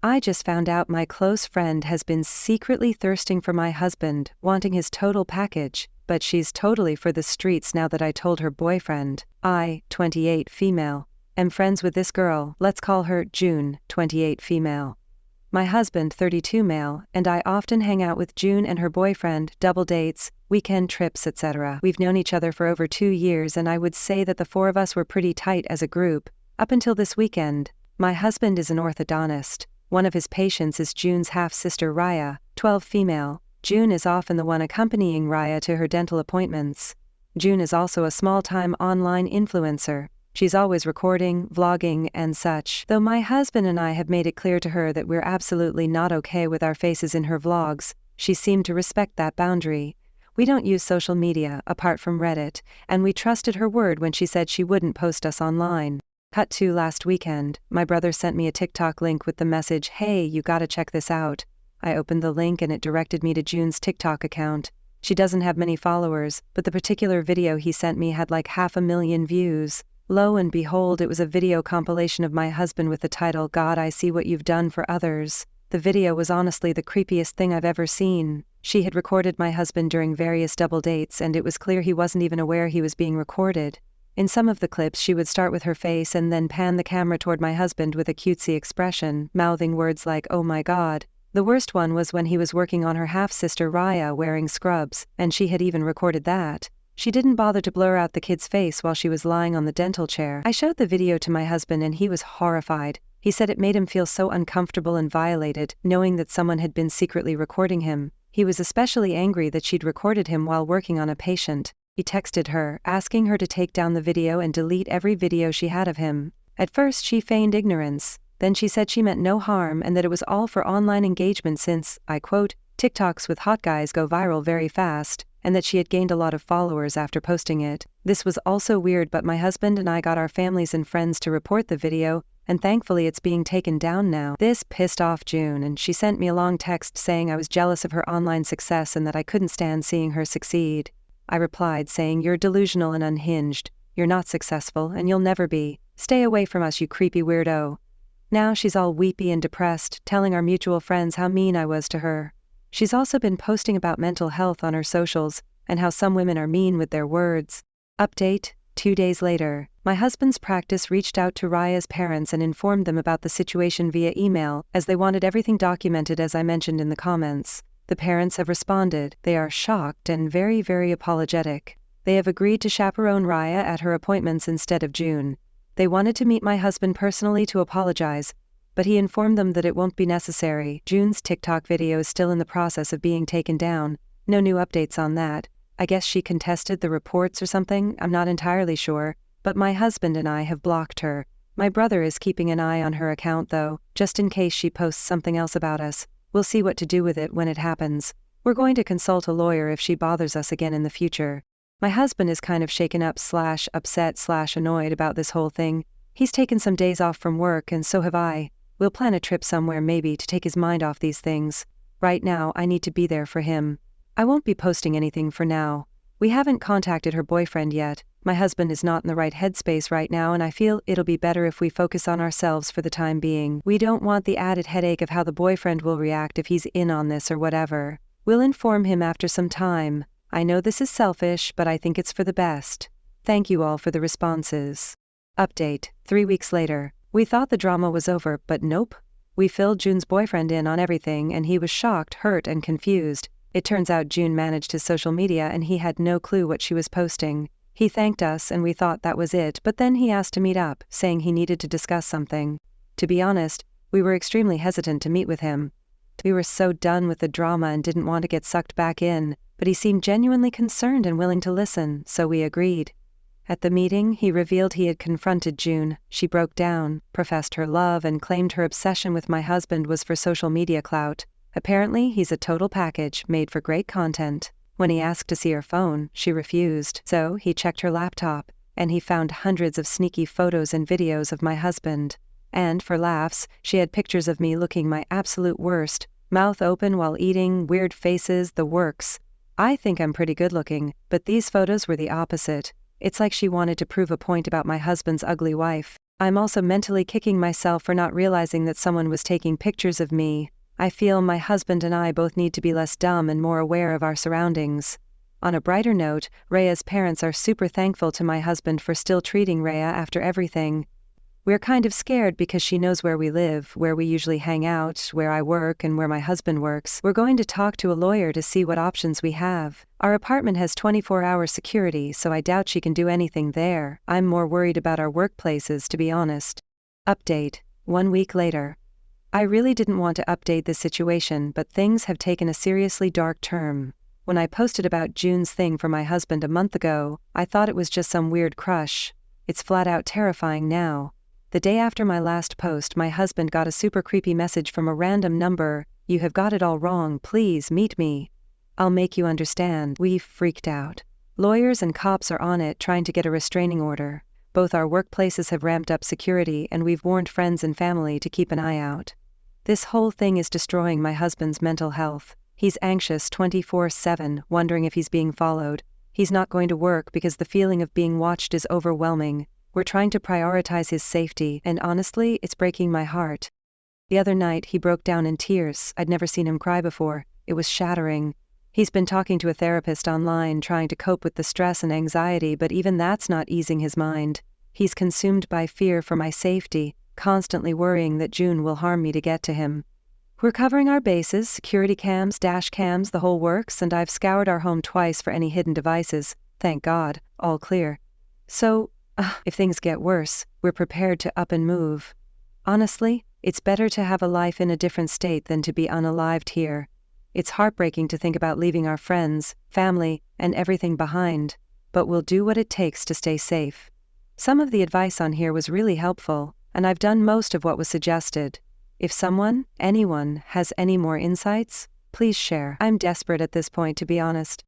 I just found out my close friend has been secretly thirsting for my husband, wanting his total package, but she's totally for the streets now that I told her boyfriend. I, 28 female, am friends with this girl, let's call her June, 28 female. My husband, 32 male, and I often hang out with June and her boyfriend, double dates, weekend trips, etc. We've known each other for over 2 years, and I would say that the four of us were pretty tight as a group, up until this weekend. My husband is an orthodontist. One of his patients is June's half-sister Raya, 12 female. June is often the one accompanying Raya to her dental appointments. June is also a small-time online influencer. She's always recording, vlogging, and such, though my husband and I have made it clear to her that we're absolutely not okay with our faces in her vlogs. She seemed to respect that boundary. We don't use social media, apart from Reddit, and we trusted her word when she said she wouldn't post us online. Cut to last weekend, my brother sent me a TikTok link with the message, "Hey, you gotta check this out." I opened the link and it directed me to June's TikTok account. She doesn't have many followers, but the particular video he sent me had like 500,000 views. Lo and behold, it was a video compilation of my husband with the title, "God, I see what you've done for others." The video was honestly the creepiest thing I've ever seen. She had recorded my husband during various double dates, and it was clear he wasn't even aware he was being recorded. In some of the clips, she would start with her face and then pan the camera toward my husband with a cutesy expression, mouthing words like, "Oh my God." The worst one was when he was working on her half-sister Raya wearing scrubs, and she had even recorded that. She didn't bother to blur out the kid's face while she was lying on the dental chair. I showed the video to my husband and he was horrified. He said it made him feel so uncomfortable and violated, knowing that someone had been secretly recording him. He was especially angry that she'd recorded him while working on a patient. He texted her, asking her to take down the video and delete every video she had of him. At first she feigned ignorance. Then she said she meant no harm and that it was all for online engagement since, I quote, "TikToks with hot guys go viral very fast," and that she had gained a lot of followers after posting it. This was also weird, but my husband and I got our families and friends to report the video, and thankfully it's being taken down now. This pissed off June, and she sent me a long text saying I was jealous of her online success and that I couldn't stand seeing her succeed. I replied saying, "You're delusional and unhinged. You're not successful, and you'll never be. Stay away from us, you creepy weirdo." Now she's all weepy and depressed, telling our mutual friends how mean I was to her. She's also been posting about mental health on her socials, and how some women are mean with their words. Update, 2 days later, my husband's practice reached out to Raya's parents and informed them about the situation via email, as they wanted everything documented as I mentioned in the comments. The parents have responded. They are shocked and very, very apologetic. They have agreed to chaperone Raya at her appointments instead of June. They wanted to meet my husband personally to apologize, but he informed them that it won't be necessary. June's TikTok video is still in the process of being taken down. No new updates on that. I guess she contested the reports or something, I'm not entirely sure, but my husband and I have blocked her. My brother is keeping an eye on her account though, just in case she posts something else about us. We'll see what to do with it when it happens. We're going to consult a lawyer if she bothers us again in the future. My husband is kind of shaken up / upset / annoyed about this whole thing. He's taken some days off from work and so have I. We'll plan a trip somewhere maybe to take his mind off these things. Right now, I need to be there for him. I won't be posting anything for now. We haven't contacted her boyfriend yet. My husband is not in the right headspace right now and I feel it'll be better if we focus on ourselves for the time being. We don't want the added headache of how the boyfriend will react if he's in on this or whatever. We'll inform him after some time. I know this is selfish, but I think it's for the best. Thank you all for the responses. Update, 3 weeks later. We thought the drama was over, but nope. We filled June's boyfriend in on everything and he was shocked, hurt, and confused. It turns out June managed his social media and he had no clue what she was posting. He thanked us and we thought that was it, but then he asked to meet up, saying he needed to discuss something. To be honest, we were extremely hesitant to meet with him. We were so done with the drama and didn't want to get sucked back in, but he seemed genuinely concerned and willing to listen, so we agreed. At the meeting, he revealed he had confronted June. She broke down, professed her love, and claimed her obsession with my husband was for social media clout. Apparently, he's a total package, made for great content. When he asked to see her phone, she refused, so he checked her laptop, and he found hundreds of sneaky photos and videos of my husband. And, for laughs, she had pictures of me looking my absolute worst, mouth open while eating, weird faces, the works. I think I'm pretty good looking, but these photos were the opposite. It's like she wanted to prove a point about my husband's ugly wife. I'm also mentally kicking myself for not realizing that someone was taking pictures of me. I feel my husband and I both need to be less dumb and more aware of our surroundings. On a brighter note, Rhea's parents are super thankful to my husband for still treating Rhea after everything. We're kind of scared because she knows where we live, where we usually hang out, where I work, and where my husband works. We're going to talk to a lawyer to see what options we have. Our apartment has 24-hour security, so I doubt she can do anything there. I'm more worried about our workplaces, to be honest. Update. 1 week later. I really didn't want to update this situation, but things have taken a seriously dark turn. When I posted about June's thing for my husband a month ago, I thought it was just some weird crush. It's flat out terrifying now. The day after my last post, my husband got a super creepy message from a random number. "You have got it all wrong, please meet me. I'll make you understand." We've freaked out. Lawyers and cops are on it trying to get a restraining order. Both our workplaces have ramped up security and we've warned friends and family to keep an eye out. This whole thing is destroying my husband's mental health. He's anxious 24/7, wondering if he's being followed. He's not going to work because the feeling of being watched is overwhelming. We're trying to prioritize his safety, and honestly, it's breaking my heart. The other night, he broke down in tears. I'd never seen him cry before. It was shattering. He's been talking to a therapist online, trying to cope with the stress and anxiety, but even that's not easing his mind. He's consumed by fear for my safety, constantly worrying that June will harm me to get to him. We're covering our bases, security cams, dash cams, the whole works, and I've scoured our home twice for any hidden devices. Thank God, all clear. So, if things get worse, we're prepared to up and move. Honestly, it's better to have a life in a different state than to be unalived here. It's heartbreaking to think about leaving our friends, family, and everything behind, but we'll do what it takes to stay safe. Some of the advice on here was really helpful, and I've done most of what was suggested. If anyone, has any more insights, please share. I'm desperate at this point, to be honest.